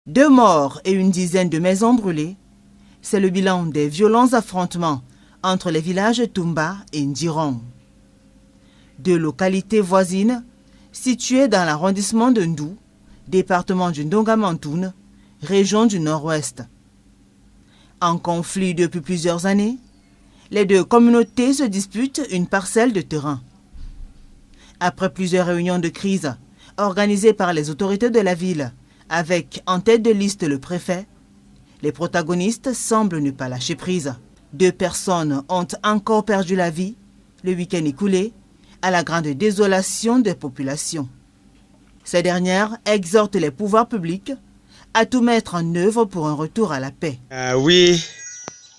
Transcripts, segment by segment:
2 morts et une dizaine de maisons brûlées, c'est le bilan des violents affrontements entre les villages Tumba et Ndiron. 2 localités voisines situées dans l'arrondissement de Ndou, département du Ndonga-Mantoune, région du Nord-Ouest. En conflit depuis plusieurs années, les 2 communautés se disputent une parcelle de terrain. Après plusieurs réunions de crise organisées par les autorités de la ville, avec en tête de liste le préfet, les protagonistes semblent ne pas lâcher prise. 2 personnes ont encore perdu la vie le week-end écoulé, à la grande désolation des populations. Ces dernières exhortent les pouvoirs publics à tout mettre en œuvre pour un retour à la paix.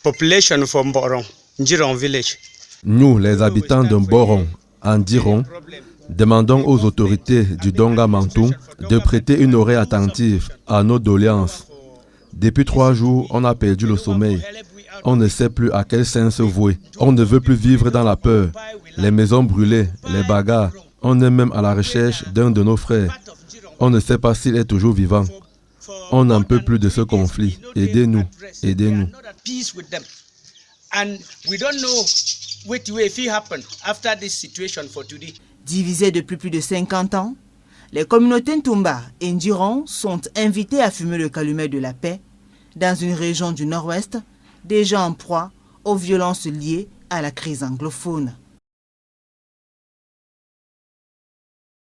Population from Boron, Ndiron village. Nous, les habitants de Boron, en Ndiron, demandons aux autorités du Ndonga-Mantoune de prêter une oreille attentive à nos doléances. Depuis 3 jours, on a perdu le sommeil. On ne sait plus à quel sein se vouer. On ne veut plus vivre dans la peur. Les maisons brûlées, les bagarres. On est même à la recherche d'un de nos frères. On ne sait pas s'il est toujours vivant. On n'en peut plus de ce conflit. Aidez-nous, aidez-nous. Divisées depuis plus de 50 ans, les communautés Ntumba et Ndiron sont invitées à fumer le calumet de la paix dans une région du Nord-Ouest déjà en proie aux violences liées à la crise anglophone.